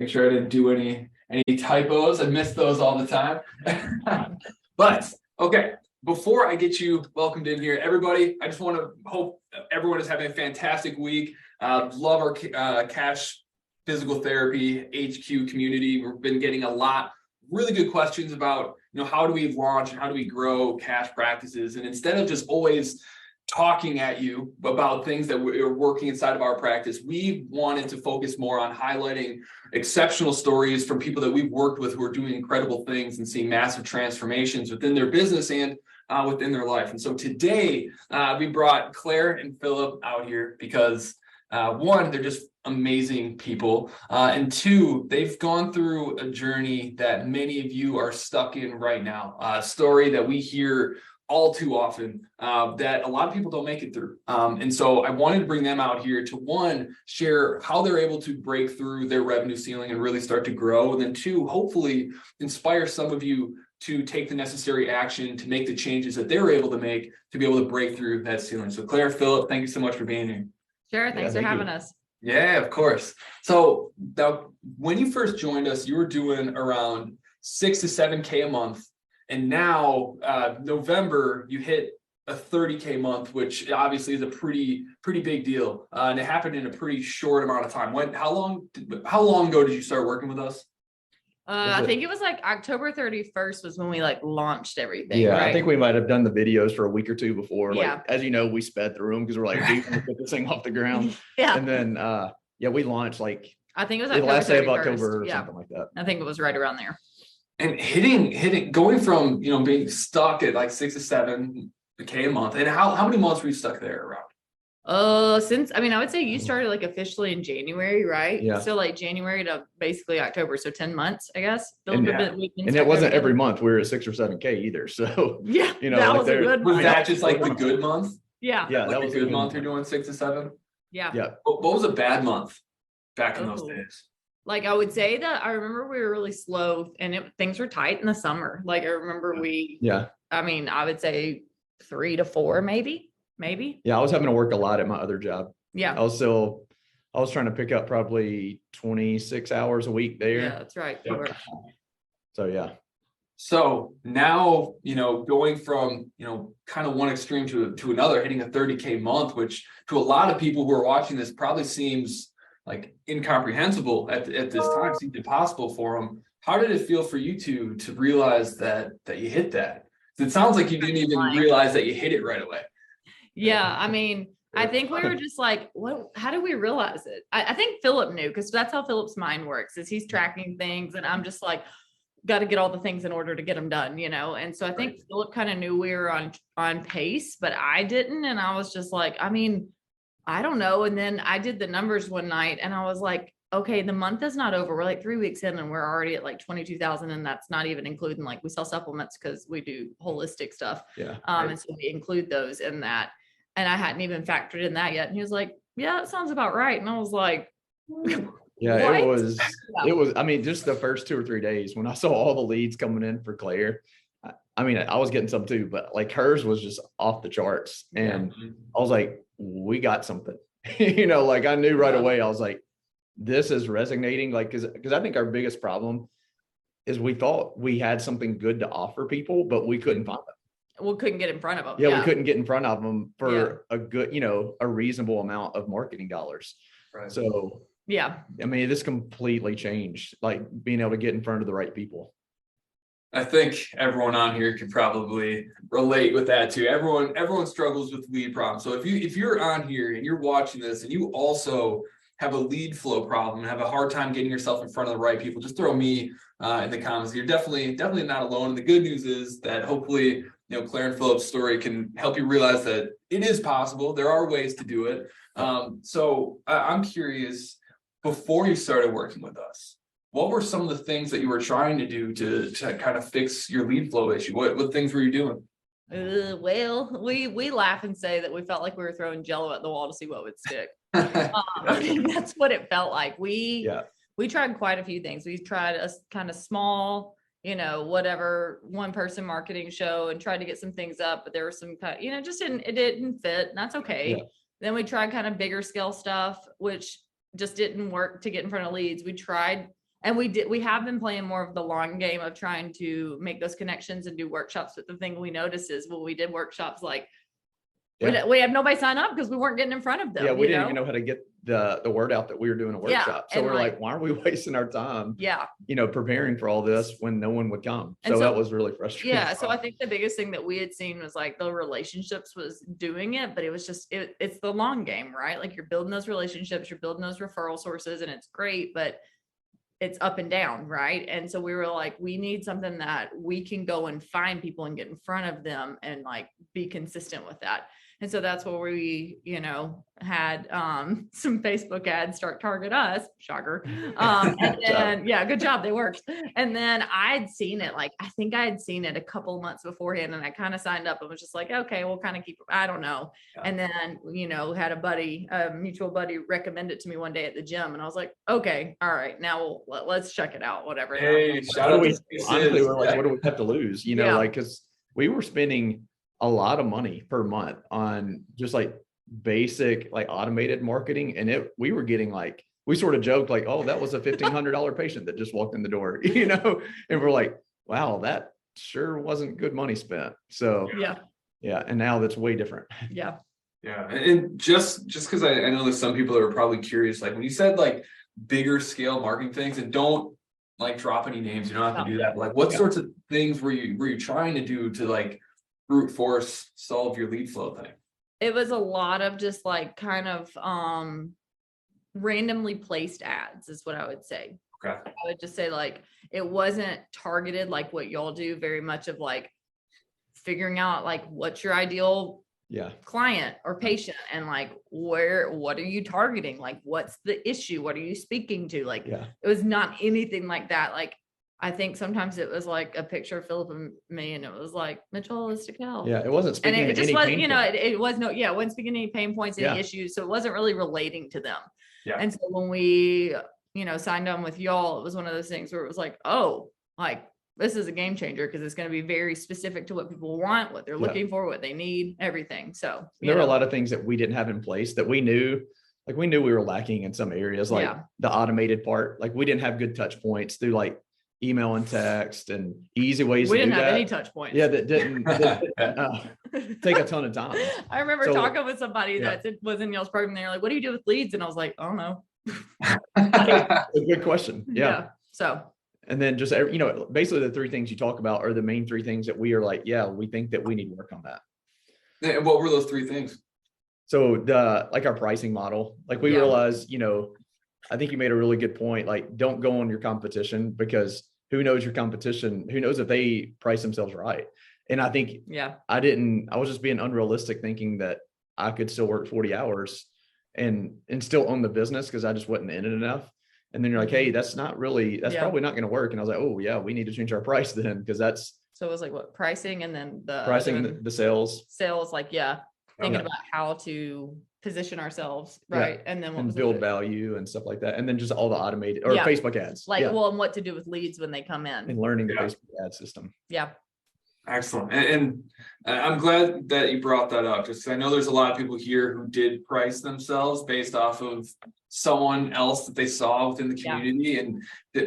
Make sure I didn't do any typos. I miss those all the time. But okay, before I get you welcomed in here, everybody, I just want to hope everyone is having a fantastic week. Love our cash physical therapy HQ community. We've been getting a lot really good questions about, how do we launch and how do we grow cash practices? And instead of just always talking at you about things that we're working inside of our practice, we wanted to focus more on highlighting exceptional stories from people that we've worked with who are doing incredible things and seeing massive transformations within their business and within their life. And so today we brought Claire and Phillip out here because one, they're just amazing people. And two, they've gone through a journey that many of you are stuck in right now. A story that we hear all too often that a lot of people don't make it through. And so I wanted to bring them out here to, one, share how they're able to break through their revenue ceiling and really start to grow. And then two, hopefully inspire some of you to take the necessary action to make the changes that they're able to make to be able to break through that ceiling. So Claire, Phillip, thank you so much for being here. Sure. Thanks for having us. Yeah, of course. So when you first joined us, you were doing around 6 to 7K a month. And now November, you hit a 30K month, which obviously is a pretty big deal. And it happened in a pretty short amount of time. How long ago did you start working with us? I think it was like October 31st was when we launched everything. Yeah, right? I think we might have done the videos for a week or two before. Yeah. As you know, we sped through them because we're like, we want to get this thing off the ground. Yeah. And then, we launched I think it was the last day of 31st. October or yeah. something like that. I think it was right around there. And hitting, going from, being stuck at like 6 to 7K a month. And how many months were you stuck there around? I would say you started officially in January, right? Yeah. So January to basically October. So 10 months, I guess. And it wasn't every month. We were at 6 or 7K either. So, yeah, that was a good month. Was month. that just like the good month? Yeah. Yeah. That was a good month. You're doing 6 to 7. Yeah. Yeah. What was a bad month back in those days? I would say that I remember we were really slow and things were tight in the summer. I remember I would say 3 to 4, maybe. Yeah. I was having to work a lot at my other job. Yeah. I was trying to pick up probably 26 hours a week there. Yeah, that's right. So, yeah. So now, going from, kind of one extreme to another, hitting a 30K month, which to a lot of people who are watching this probably seems like incomprehensible at this time, seemed impossible for them. How did it feel for you to realize that you hit that? It sounds like you didn't even realize that you hit it right away. Yeah. I think we were just how did we realize it? I think Phillip knew, because that's how Phillip's mind works, is he's tracking things. And I'm just got to get all the things in order to get them done, And so I think Phillip kind of knew we were on pace, but I didn't. And I was just I don't know. And then I did the numbers one night and I was like, okay, the month is not over. We're 3 weeks in and we're already at 22,000. And that's not even including we sell supplements because we do holistic stuff. Yeah. And so we include those in that. And I hadn't even factored in that yet. And he was like, yeah, that sounds about right. And I was like, yeah, what? it was, just the first 2 or 3 days when I saw all the leads coming in for Claire, I was getting some too, but hers was just off the charts. And I was like, we got something, I knew right away. I was like, this is resonating. Cause I think our biggest problem is we thought we had something good to offer people, but we couldn't find them. We couldn't get in front of them. Yeah. We couldn't get in front of them for a good, a reasonable amount of marketing dollars. Right. So, yeah, this completely changed, being able to get in front of the right people. I think everyone on here could probably relate with that too. Everyone struggles with lead problems. So if you're on here and you're watching this and you also have a lead flow problem and have a hard time getting yourself in front of the right people, just throw me in the comments. You're definitely not alone. And the good news is that hopefully, Claire and Phillip's story can help you realize that it is possible. There are ways to do it. So I'm curious, before you started working with us, what were some of the things that you were trying to do to kind of fix your lead flow issue? What things were you doing? Well, we laugh and say that we felt like we were throwing Jello at the wall to see what would stick. That's what it felt like. We tried quite a few things. We tried a kind of small, whatever, one person marketing show and tried to get some things up, but there were some kind, it didn't fit. And that's okay. Yeah. Then we tried kind of bigger scale stuff, which just didn't work to get in front of leads. We tried And we have been playing more of the long game of trying to make those connections and do workshops. But the thing we noticed is, well, we did workshops like we had nobody sign up because we weren't getting in front of them. Yeah, we didn't even know how to get the word out that we were doing a workshop. So we're like, why are we wasting our time? Yeah. Preparing for all this when no one would come. So that was really frustrating. Yeah. So I think the biggest thing that we had seen was like the relationships was doing it, but it was just, it's the long game, right? Like you're building those relationships, you're building those referral sources, and it's great, but it's up and down, right? And so we were like, we need something that we can go and find people and get in front of them and like be consistent with that. And so that's where we, had some Facebook ads start target us, shocker. And then, yeah, good job. They worked. And then I'd seen it, I think I had seen it a couple of months beforehand, and I kind of signed up and was just like, okay, we'll kind of keep, I don't know. Yeah. And then, had a mutual buddy recommend it to me one day at the gym. And I was like, okay, all right, now let's check it out, whatever. Hey, shout out. Honestly, we're like, what do we have to lose? Because we were spending a lot of money per month on just like basic, like automated marketing. And we were getting we sort of joked like, oh, that was a $1,500 patient that just walked in the door, and we're like, wow, that sure wasn't good money spent. So yeah. And now that's way different. Yeah. Yeah. And just because I know there's some people that are probably curious, like when you said like bigger scale marketing things, and don't like drop any names, you don't have to do that. But like what sorts of things were you trying to do to like brute force solve your lead flow thing? It was a lot of just like kind of randomly placed ads is what I would say. Okay. I would just say like it wasn't targeted like what y'all do, very much of like figuring out like what's your ideal client or patient, and like what are you targeting, like what's the issue, what are you speaking to, like it was not anything like that. Like I think sometimes it was like a picture of Philip and me, and it was like Mitchell Holistic Health. Yeah, it wasn't speaking and it to just any was, pain it was no, it wasn't speaking to any pain points, any issues. So it wasn't really relating to them. Yeah. And so when we, signed on with y'all, it was one of those things where it was like, oh, like this is a game changer because it's going to be very specific to what people want, what they're looking for, what they need, everything. So there were a lot of things that we didn't have in place that we knew. Like we knew we were lacking in some areas, like the automated part. Like we didn't have good touch points through like email and text and easy ways to do that. We didn't have any touch points. Yeah, that didn't take a ton of time. I remember talking with somebody that was in y'all's program. They were like, what do you do with leads? And I was like, I don't know. A good question. Yeah. So. And then just, basically the three things you talk about are the main three things that we are like, we think that we need to work on that. And what were those three things? So our pricing model, like we realized, I think you made a really good point. Like, don't go on your competition, because who knows your competition? Who knows if they price themselves right? And I think, I was just being unrealistic thinking that I could still work 40 hours and still own the business because I just wasn't in it enough. And then you're like, hey, that's probably not going to work. And I was like, oh yeah, we need to change our price then, because that's. So it was like what, pricing, and then the pricing, the sales, like, thinking about how to position ourselves, right? And then and build value and stuff like that. And then just all the automated or Facebook ads. And what to do with leads when they come in. And learning the Facebook ad system. Yeah. Excellent. And I'm glad that you brought that up, just 'cause I know there's a lot of people here who did price themselves based off of someone else that they saw within the community. And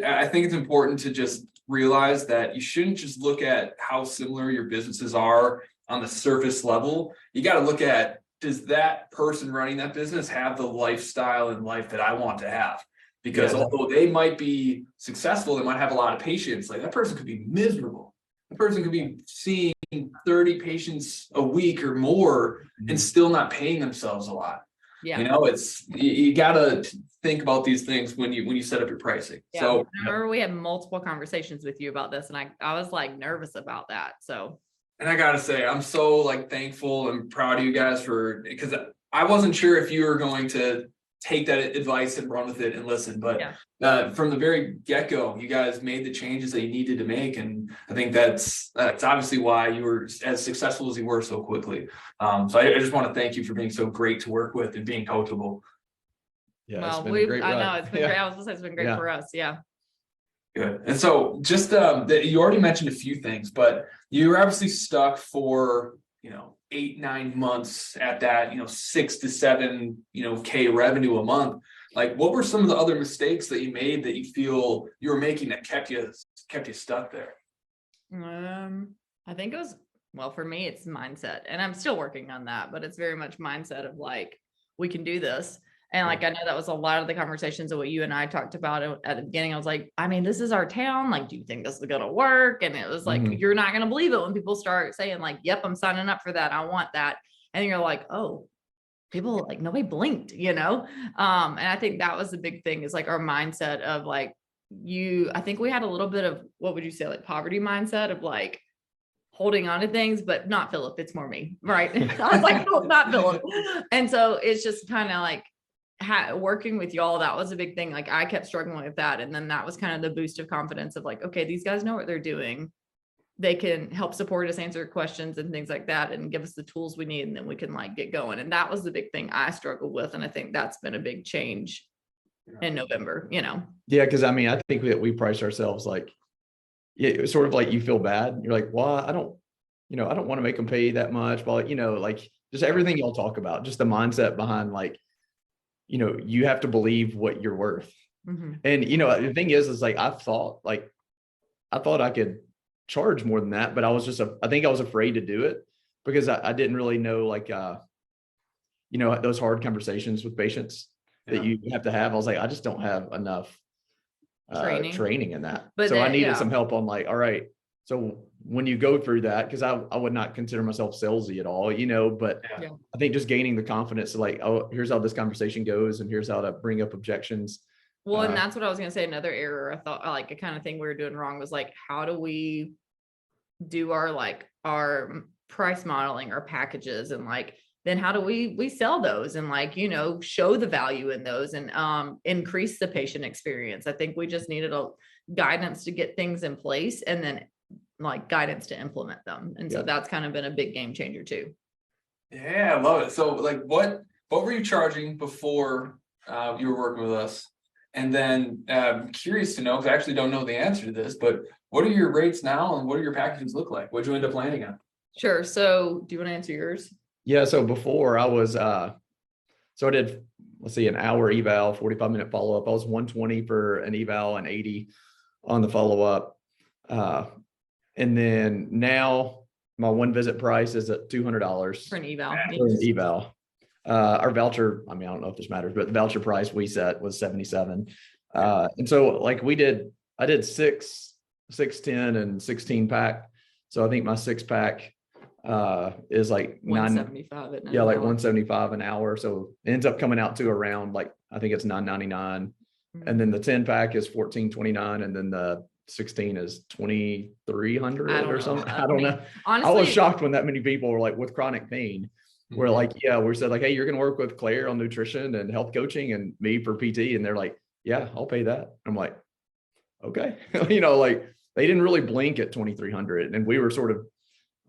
I think it's important to just realize that you shouldn't just look at how similar your businesses are on the surface level. You got to look at, does that person running that business have the lifestyle and life that I want to have? Because although they might be successful, they might have a lot of patients, like that person could be miserable. The person could be seeing 30 patients a week or more and still not paying themselves a lot. Yeah. You got to think about these things when you set up your pricing. Yeah. So I remember we had multiple conversations with you about this, and I was like nervous about that. So. And I gotta say, I'm so thankful and proud of you guys because I wasn't sure if you were going to take that advice and run with it and listen, but from the very get-go, you guys made the changes that you needed to make. And I think that's obviously why you were as successful as you were so quickly. So I just want to thank you for being so great to work with and being coachable. Yeah. Well, I know it's been great. I was gonna say it's been great for us. Yeah. Good. And so just you already mentioned a few things, but you were obviously stuck for 8-9 months at that 6 to 7 K revenue a month. Like, what were some of the other mistakes that you made that you feel you were making that kept you stuck there? I think it was, well, for me, it's mindset, and I'm still working on that, but it's very much mindset of like, we can do this. And like, I know that was a lot of the conversations of what you and I talked about at the beginning. I was like, I mean, this is our town. Like, do you think this is going to work? And it was like, you're not going to believe it when people start saying like, yep, I'm signing up for that. I want that. And you're like, oh, people, like, nobody blinked, you know? And I think that was the big thing, is like our mindset of like, I think we had a little bit of, what would you say, like poverty mindset of like holding on to things, but not Philip. It's more me. Right. I was like, oh, not Philip. And so it's just kind of like, working with y'all, that was a big thing. Like, I kept struggling with that. And then that was kind of the boost of confidence of like, okay, these guys know what they're doing. They can help support us, answer questions and things like that, and give us the tools we need. And then we can like get going. And that was the big thing I struggled with. And I think that's been a big change in November, you know? Yeah. Cause I mean, I think that we price ourselves like, it was sort of like, you feel bad. You're like, well, I don't want to make them pay that much. But like just everything y'all talk about, just the mindset behind like, you have to believe what you're worth. And, the thing is like, I thought I could charge more than that, but I think I was afraid to do it because I didn't really know, like, those hard conversations with patients that you have to have. I was like, I just don't have enough training in that. But so I needed some help on like, all right, so when you go through that, because I would not consider myself salesy at all, but I think just gaining the confidence to like, oh, here's how this conversation goes, and here's how to bring up objections. Well, and that's what I was going to say. Another error I thought, like, a kind of thing we were doing wrong was like, how do we do our price modeling, our packages, and like, then how do we sell those and like, show the value in those and increase the patient experience. I think we just needed a guidance to get things in place, and then like guidance to implement them. And so that's kind of been a big game changer too. Yeah, I love it. So like, what were you charging before you were working with us? And then I'm curious to know, because I actually don't know the answer to this, but what are your rates now and what do your packages look like? What'd you end up landing on? Sure. So do you want to answer yours? Yeah. So before I was, so I did, let's see, an hour eval, 45-minute follow-up. I was 120 for an eval and 80 on the follow-up. And then now my one visit price is at $200 for an eval. For an eval. Our voucher, I mean, I don't know if this matters, but the voucher price we set was $77. And so like I did 6, 10 and 16 pack. So I think my 6-pack is like 175 like 175 an hour. So it ends up coming out to around like, I think it's $9.99. And then the 10-pack is $14.29. And then the 16 is $2,300 or something. I don't know. Honestly, I was shocked when that many people were like with chronic pain. We're like, we said like, hey, you're going to work with Claire on nutrition and health coaching and me for PT. And they're like, yeah, I'll pay that. I'm like, okay. Like they didn't really blink at 2,300. And we were sort of,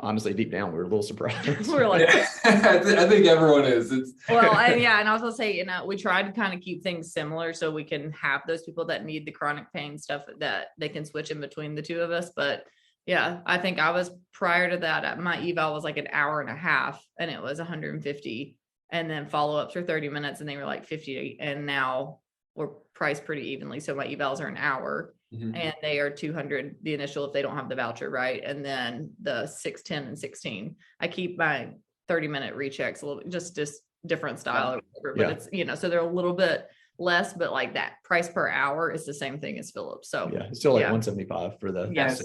honestly, deep down, we were a little surprised. We're like, I think everyone is. Well, and I was gonna say, we tried to kind of keep things similar so we can have those people that need the chronic pain stuff that they can switch in between the two of us. But yeah, I think I was prior to that, my eval was like an hour and a half and it was 150, and then follow-ups were 30 minutes and they were like 50. And now we're priced pretty evenly. So my evals are an hour. And they are 200, the initial, if they don't have the voucher, right? And then the 6, 10, and 16. I keep my 30-minute rechecks a little, just different style or whatever, but it's, so they're a little bit less, but like that price per hour is the same thing as Philip. So it's still like 175 for the. Yes.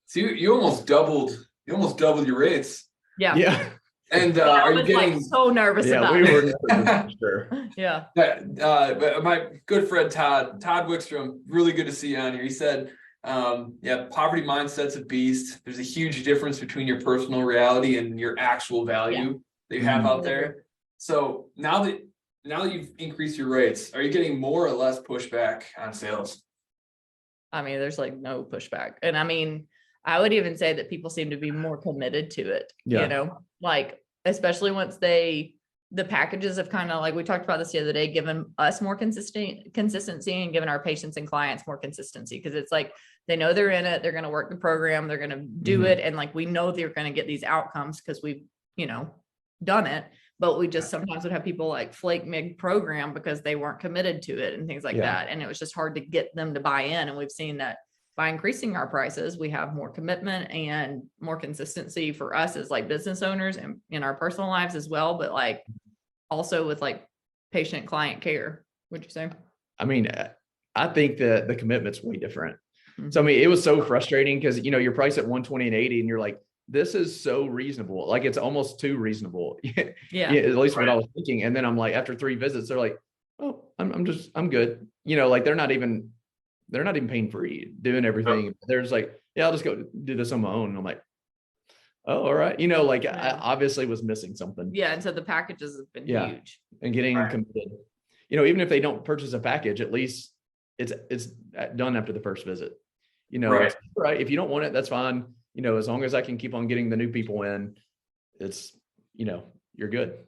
So you almost doubled your rates. Yeah. And are you getting like so nervous about we it? Were sure. Yeah. But my good friend Todd Wickstrom, really good to see you on here. He said, poverty mindset's a beast. There's a huge difference between your personal reality and your actual value that you have out there. So now that you've increased your rates, are you getting more or less pushback on sales? I mean, there's like no pushback. And I mean, I would even say that people seem to be more committed to it, like, especially once the packages have kind of, like we talked about this the other day, given us more consistency and given our patients and clients more consistency. Cause it's like, they know they're in it, they're going to work the program, they're going to do it. And like, we know they're going to get these outcomes because we've, done it. but we just sometimes would have people like flake mid-program because they weren't committed to it and things like that. And it was just hard to get them to buy in. And we've seen that by increasing our prices, we have more commitment and more consistency for us as like business owners and in our personal lives as well. But like also with like patient client care, would you say? I mean, I think that the commitment's way different. So, I mean, it was so frustrating because, you know, you're priced at 120 and 80 and you're like, this is so reasonable. Like it's almost too reasonable. Yeah. At least what I was thinking. And then I'm like, after 3 visits, they're like, oh, I'm good. You know, like they're not even paying free, doing everything. They're just like, yeah, I'll just go do this on my own. And I'm like, oh, all right. You know, like I obviously was missing something. Yeah. And so the packages have been huge. And getting committed. You know, even if they don't purchase a package, at least it's done after the first visit. You know, it's right. If you don't want it, that's fine. You know, as long as I can keep on getting the new people in, it's, you know, you're good.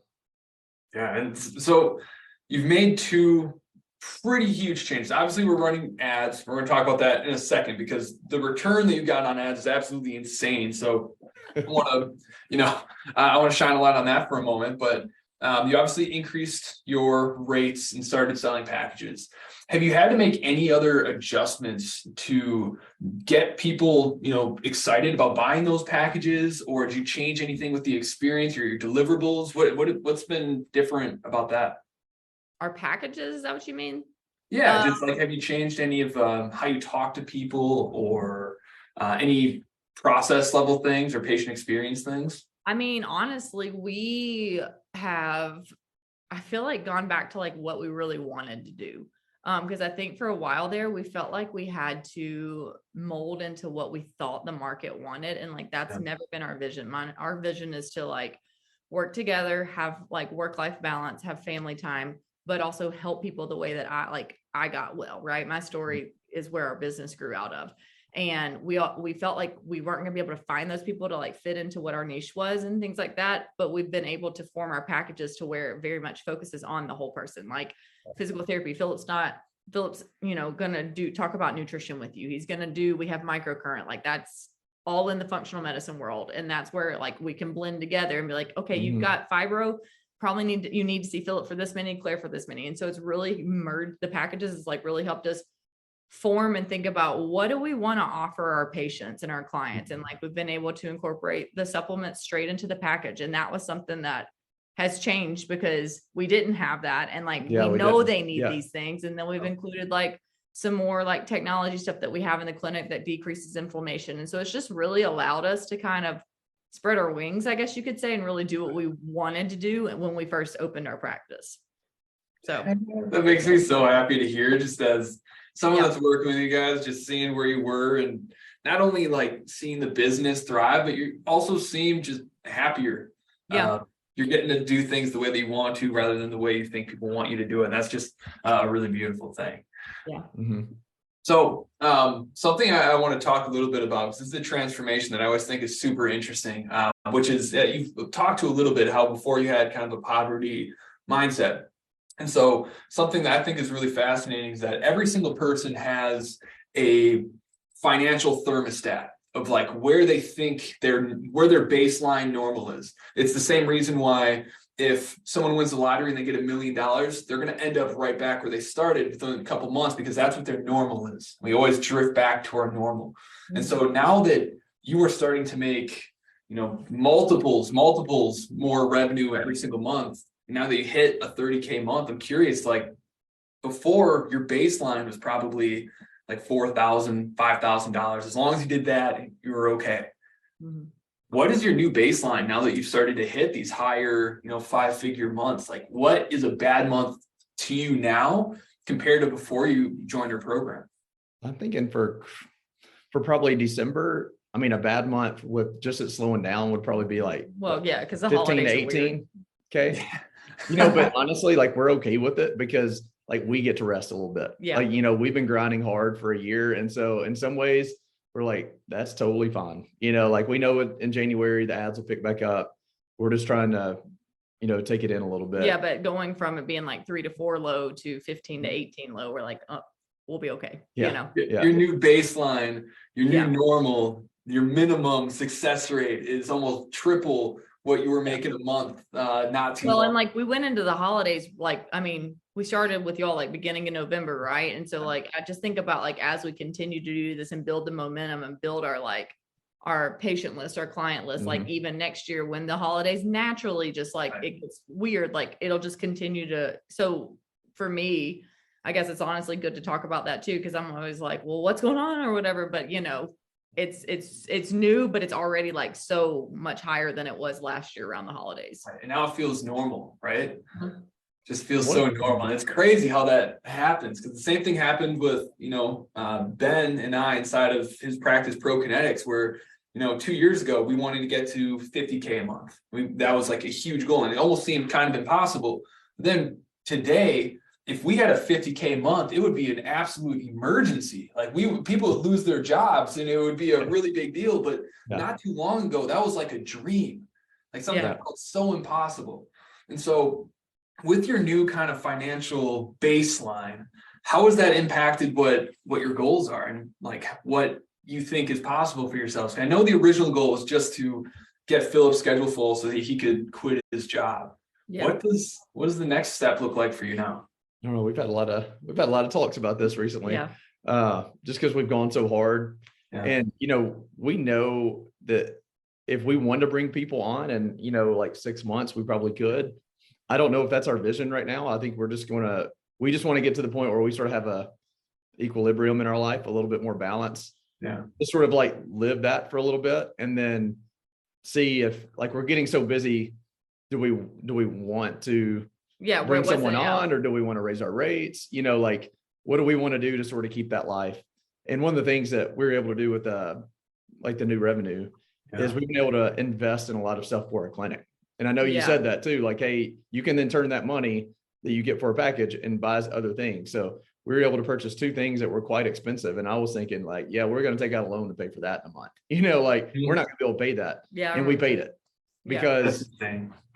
Yeah. And so you've made 2 pretty huge changes. Obviously, we're running ads. We're going to talk about that in a second because the return that you've gotten on ads is absolutely insane. So I want to, you know, I want to shine a light on that for a moment, but you obviously increased your rates and started selling packages. Have you had to make any other adjustments to get people, you know, excited about buying those packages, or did you change anything with the experience or your deliverables? What's been different about that? Our packages, is that what you mean? Yeah, just like, have you changed any of how you talk to people or any process level things or patient experience things? I mean, honestly, we have, I feel like, gone back to like what we really wanted to do. Because I think for a while there, we felt like we had to mold into what we thought the market wanted. And like, that's never been our vision. Our vision is to like work together, have like work-life balance, have family time, but also help people the way that I got well, right? My story is where our business grew out of. And we felt like we weren't going to be able to find those people to like fit into what our niche was and things like that. But we've been able to form our packages to where it very much focuses on the whole person, like physical therapy. Philip's, you know, going to talk about nutrition with you. He's going to we have microcurrent, like that's all in the functional medicine world. And that's where like we can blend together and be like, okay, you've got fibro, you need to see Philip for this many, Claire for this many. And so it's really merged. The packages has like really helped us form and think about what do we want to offer our patients and our clients. And like, we've been able to incorporate the supplements straight into the package. And that was something that has changed because we didn't have that. And like, we know they need these things. And then we've included like some more like technology stuff that we have in the clinic that decreases inflammation. And so it's just really allowed us to kind of spread our wings, I guess you could say, and really do what we wanted to do when we first opened our practice. So that makes me so happy to hear, just as someone that's working with you guys, just seeing where you were and not only like seeing the business thrive, but you also seem just happier. You're getting to do things the way that you want to rather than the way you think people want you to do it. And that's just a really beautiful thing. Yeah. So something I want to talk a little bit about, because this is a transformation that I always think is super interesting, which is you've talked to a little bit how before you had kind of a poverty mindset. And so something that I think is really fascinating is that every single person has a financial thermostat of like where they think where their baseline normal is. It's the same reason why if someone wins the lottery and they get $1 million, they're going to end up right back where they started within a couple months, because that's what their normal is. We always drift back to our normal. And so now that you are starting to make, you know, multiples more revenue every single month, now that you hit a 30K month, I'm curious, like before your baseline was probably like $4,000, $5,000. As long as you did that, you were okay. What is your new baseline now that you've started to hit these higher, you know, 5-figure months? Like what is a bad month to you now compared to before you joined our program? I'm thinking for probably December, I mean, a bad month with just it slowing down would probably be like, because the 15 to 18. Okay. You know, but honestly, like we're okay with it because like we get to rest a little bit. Like, you know, we've been grinding hard for a year. And so in some ways we're like, that's totally fine. You know, like we know in January, the ads will pick back up. We're just trying to, you know, take it in a little bit. Yeah. But going from it being like 3 to 4 low to 15 to 18 low, we're like, oh, we'll be okay. Yeah. You know, your new baseline, your new normal, your minimum success rate is almost triple what you were making a month, not too Well, long. and like we went into the holidays, like, I mean, we started with y'all like beginning of November, right? And so like I just think about like as we continue to do this and build the momentum and build our like our patient list, our client list, like even next year when the holidays naturally just like it gets weird, like it'll just continue to. So for me, I guess it's honestly good to talk about that too, because I'm always like, well, what's going on or whatever. But you know, it's new, but it's already like so much higher than it was last year around the holidays. And now it feels normal, right? Mhm. Just feels so normal. And it's crazy how that happens, because the same thing happened with, Ben and I inside of his practice, ProKinetics, where, 2 years ago, we wanted to get to 50K a month. That was like a huge goal, and it almost seemed kind of impossible. But then today, if we had a 50K a month, it would be an absolute emergency. Like people would lose their jobs and it would be a really big deal. But not too long ago, that was like a dream, like something that felt so impossible. And so with your new kind of financial baseline, how has that impacted what your goals are and like what you think is possible for yourselves? I know the original goal was just to get Philip's schedule full so that he could quit his job. Yeah. What does the next step look like for you now? I don't know. We've had a lot of talks about this recently. Just because we've gone so hard. And we know that if we want to bring people on and like 6 months, we probably could. I don't know if that's our vision right now. I think we just want to get to the point where we sort of have a equilibrium in our life, a little bit more balance. Just sort of like live that for a little bit and then see if like we're getting so busy, do we want to bring someone on, or do we want to raise our rates? Like what do we want to do to sort of keep that life? And one of the things that we're able to do with like the new revenue is we've been able to invest in a lot of stuff for our clinic. And I know you said that too, like, hey, you can then turn that money that you get for a package and buys other things. So we were able to purchase 2 things that were quite expensive. And I was thinking like, we're going to take out a loan to pay for that in a month. Like we're not going to be able to pay that. And we paid it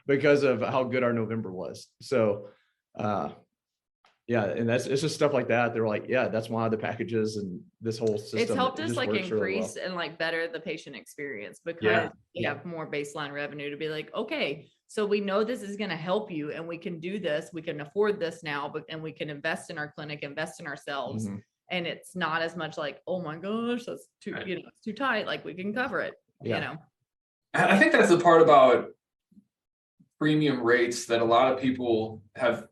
because of how good our November was. So, and it's just stuff like that. They're like, that's why the packages and this whole system. It's helped us like increase and like better the patient experience because we have more baseline revenue to be like, okay, so we know this is going to help you and we can do this. We can afford this now, and we can invest in our clinic, invest in ourselves. And it's not as much like, oh my gosh, that's too, it's too tight. Like we can cover it, I think that's the part about premium rates that a lot of people have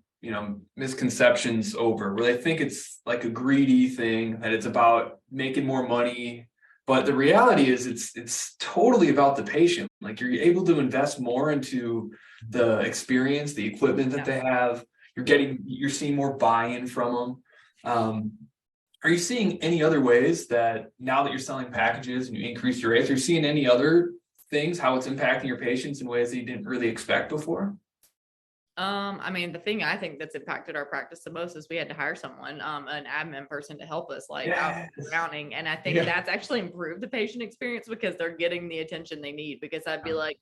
misconceptions over, where they think it's like a greedy thing, that it's about making more money. But the reality is it's totally about the patient. Like you're able to invest more into the experience, the equipment that they have. You're seeing more buy-in from them. Are you seeing any other ways that now that you're selling packages and you increase your rates, are you seeing any other things, how it's impacting your patients in ways that you didn't really expect before? I mean, the thing I think that's impacted our practice the most is we had to hire someone, an admin person to help us out rounding. And I think that's actually improved the patient experience because they're getting the attention they need, because I'd be like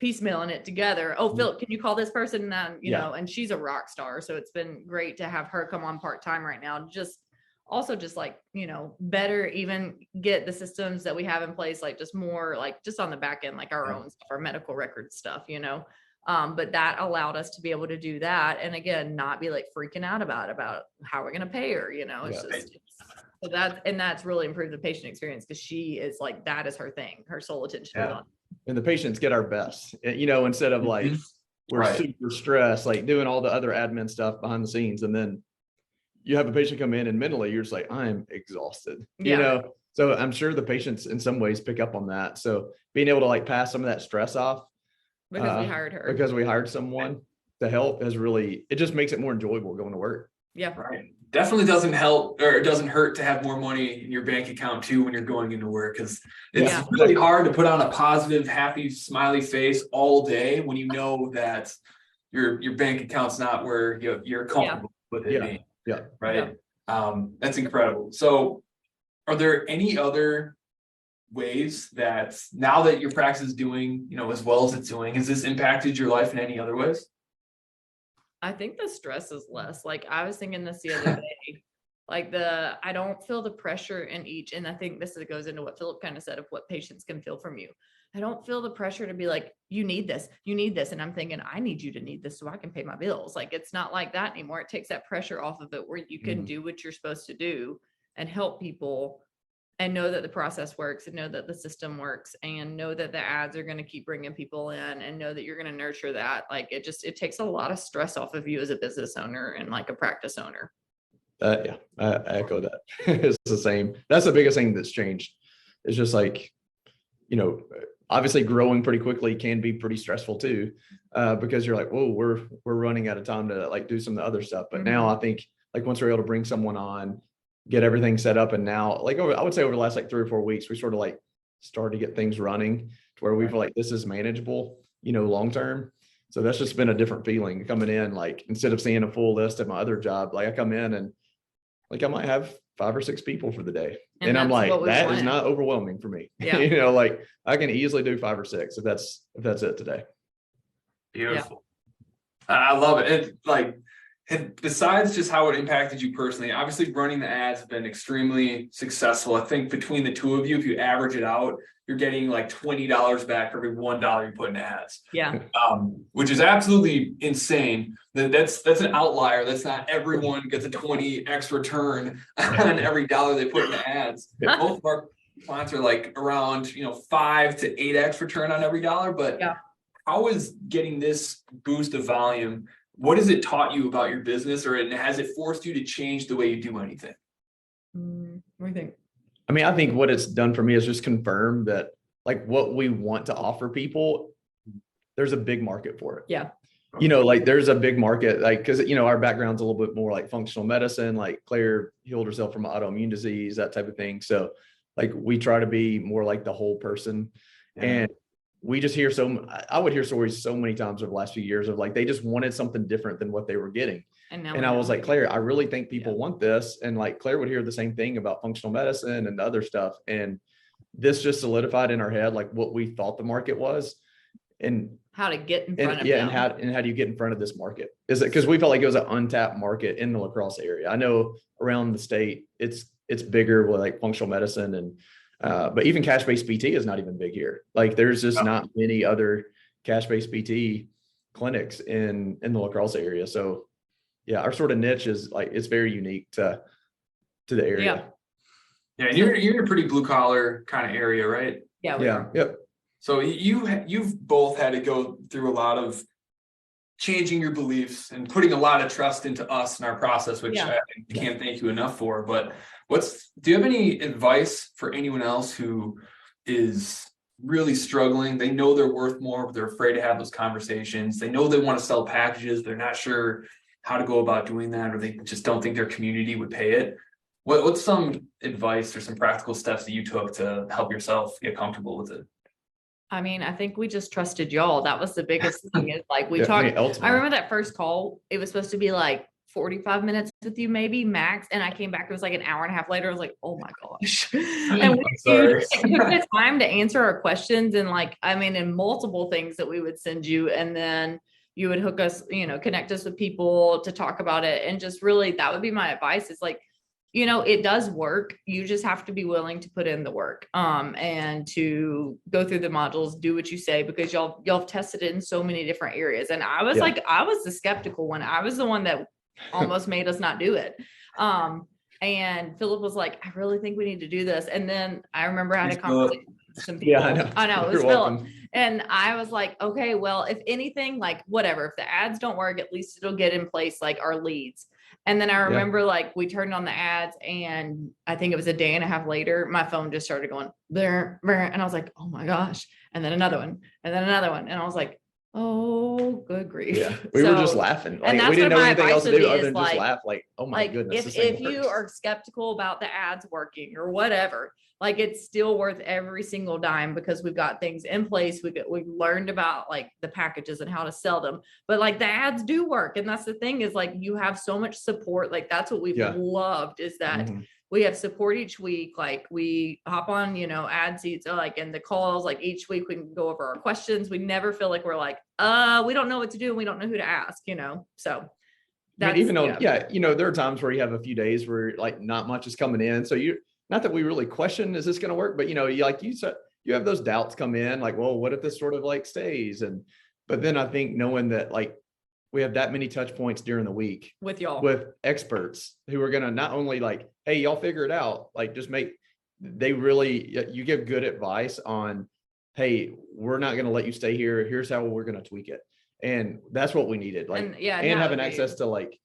piecemealing it together. Oh, Philip, can you call this person? And and she's a rock star. So it's been great to have her come on part-time right now. Just better even get the systems that we have in place, like just more like just on the back end, like our own stuff, our medical record stuff, but that allowed us to be able to do that. And again, not be like freaking out about how we're going to pay her, so that's really improved the patient experience, because she is like, that is her thing. Her sole attention is on. And the patients get our best, instead of like, we're super stressed, like doing all the other admin stuff behind the scenes. And then you have a patient come in and mentally you're just like, I'm exhausted, so I'm sure the patients in some ways pick up on that. So being able to like pass some of that stress off, because we hired her, because we hired someone to help, it just makes it more enjoyable going to work. Definitely doesn't help, or it doesn't hurt to have more money in your bank account too when you're going into work, because it's really hard to put on a positive, happy, smiley face all day when you know that your bank account's not where you're comfortable with it being. That's incredible. So are there any other ways that now that your practice is doing, as well as it's doing, has this impacted your life in any other ways? I think the stress is less. Like I was thinking this the other day, Like I don't feel the pressure in each. And I think goes into what Philip kind of said of what patients can feel from you. I don't feel the pressure to be like, you need this. And I'm thinking, I need you to need this so I can pay my bills. Like, it's not like that anymore. It takes that pressure off of it where you can do what you're supposed to do and help people and know that the process works and know that the system works and know that the ads are going to keep bringing people in and know that you're going to nurture that. Like, it takes a lot of stress off of you as a business owner and like a practice owner. Yeah, I echo that. It's the same. That's the biggest thing that's changed. It's just like, obviously growing pretty quickly can be pretty stressful too, because you're like, whoa, we're running out of time to like do some of the other stuff. But now I think like once we're able to bring someone on, get everything set up, and now like I would say over the last like 3 or 4 weeks, we sort of like started to get things running to where we feel like this is manageable, long term. So that's just been a different feeling coming in. Like instead of seeing a full list at my other job, like I come in and like I might have 5 or 6 people for the day. And I'm like, that is not overwhelming for me. Yeah. Like I can easily do 5 or 6 if that's it today. Beautiful. Yeah. I love it. And besides just how it impacted you personally, obviously running the ads have been extremely successful. I think between the two of you, if you average it out, you're getting like $20 back for every $1 you put in ads. Yeah. Which is absolutely insane. That's an outlier. That's not everyone gets a 20x return on every dollar they put in ads. Most of our clients are like around 5 to 8x return on every dollar. But how is getting this boost of volume? What has it taught you about your business, or has it forced you to change the way you do anything? What do you think? I mean, I think what it's done for me is just confirm that like what we want to offer people, there's a big market for it. Yeah. Like there's a big market, like, because, our background's a little bit more like functional medicine, like Claire healed herself from autoimmune disease, that type of thing. So like we try to be more like the whole person. And we just hear I would hear stories so many times over the last few years of like, they just wanted something different than what they were getting. And I was like, Claire, I really think people want this. And like Claire would hear the same thing about functional medicine and other stuff. And this just solidified in our head, like what we thought the market was and how to get in front of them. And how do you get in front of this market? Is it because we felt like it was an untapped market in the La Crosse area? I know around the state, it's bigger with like functional medicine and but even cash-based PT is not even big here. Like there's just not many other cash-based PT clinics in the La Crosse area. So yeah, our sort of niche is like, it's very unique to the area. Yeah. And you're in a pretty blue collar kind of area, right? Yeah. Yep. So you've both had to go through a lot of changing your beliefs and putting a lot of trust into us and our process, which I can't thank you enough for. But do you have any advice for anyone else who is really struggling? They know they're worth more, but they're afraid to have those conversations. They know they want to sell packages. They're not sure how to go about doing that, or they just don't think their community would pay it. What's some advice or some practical steps that you took to help yourself get comfortable with it? I mean, I think we just trusted y'all. That was the biggest thing is like we talked. I remember that first call, it was supposed to be like 45 minutes with you, maybe max. And I came back, it was like an hour and a half later. I was like, oh my gosh. And we took the time to answer our questions and like, I mean, in multiple things that we would send you. And then you would hook us, connect us with people to talk about it. And just really, that would be my advice is like, it does work. You just have to be willing to put in the work, and to go through the modules, do what you say, because y'all have tested it in so many different areas. And I was I was the skeptical one. I was the one that almost made us not do it. And Philip was like, I really think we need to do this. And then I remember I had a conversation with some people. I know it was Philip. And I was like, okay, well, if anything, like whatever, if the ads don't work, at least it'll get in place like our leads. And then I remember like we turned on the ads and I think it was a day and a half later, my phone just started going there. And I was like, oh my gosh. And then another one and then another one. And I was like, oh, good grief. Yeah. We were just laughing. Like, we didn't know anything else to do other than just laugh. Like, oh my goodness. If you are skeptical about the ads working or whatever, like it's still worth every single dime because we've got things in place. We've learned about like the packages and how to sell them, but like the ads do work. And that's the thing is like, you have so much support. Like that's what we've loved is that we have support each week. Like we hop on, ad seats, like in the calls, like each week we can go over our questions. We never feel like we're like, we don't know what to do. And we don't know who to ask, so. I mean, even though, yeah, you know, there are times where you have a few days where like not much is coming in. So not that we really question, is this going to work? But, you know, like you said, you have those doubts come in like, well, what if this sort of like stays? But then I think knowing that like we have that many touch points during the week with y'all, with experts who are going to not only like, hey, y'all figure it out, like just you give good advice on, hey, we're not going to let you stay here. Here's how we're going to tweak it. And that's what we needed. Like, and having access to like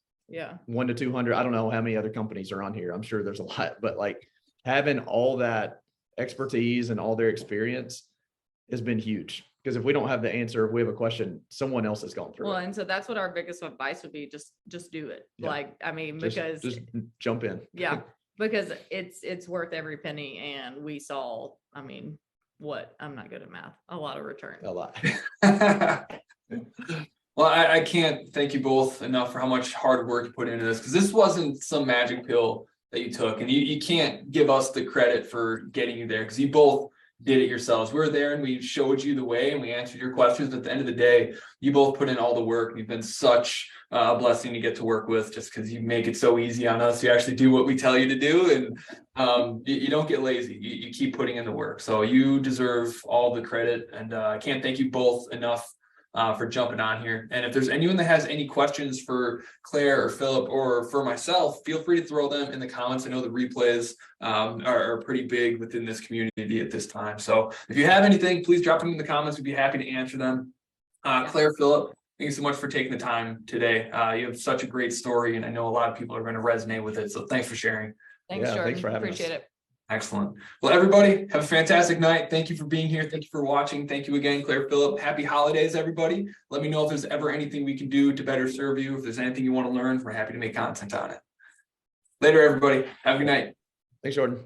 1 to 200. I don't know how many other companies are on here. I'm sure there's a lot, but like having all that expertise and all their experience has been huge. Because if we don't have the answer, if we have a question, someone else has gone through. Well, it. And so that's what our biggest advice would be. Just do it. Yeah. Like, I mean, just jump in. Yeah, because it's worth every penny. And we saw, I mean, I'm not good at math, a lot of return. A lot. Well, I can't thank you both enough for how much hard work you put into this, because this wasn't some magic pill that you took, and you can't give us the credit for getting you there, because you both did it yourselves. We were there and we showed you the way and we answered your questions. But at the end of the day, you both put in all the work, and you've been such a blessing to get to work with, just because you make it so easy on us. You actually do what we tell you to do, and you don't get lazy. You keep putting in the work. So you deserve all the credit, and I can't thank you both enough for jumping on here. And if there's anyone that has any questions for Claire or Philip or for myself, feel free to throw them in the comments. I know the replays are pretty big within this community at this time. So if you have anything, please drop them in the comments. We'd be happy to answer them. Claire, Philip, thank you so much for taking the time today. You have such a great story, and I know a lot of people are going to resonate with it. So thanks for sharing. Thanks, Jordan. Thanks for having Appreciate us. it. Excellent. Well, everybody, have a fantastic night. Thank you for being here. Thank you for watching. Thank you again, Claire, Phillip. Happy holidays, everybody. Let me know if there's ever anything we can do to better serve you. If there's anything you want to learn, we're happy to make content on it. Later, everybody. Have a good night. Thanks, Jordan.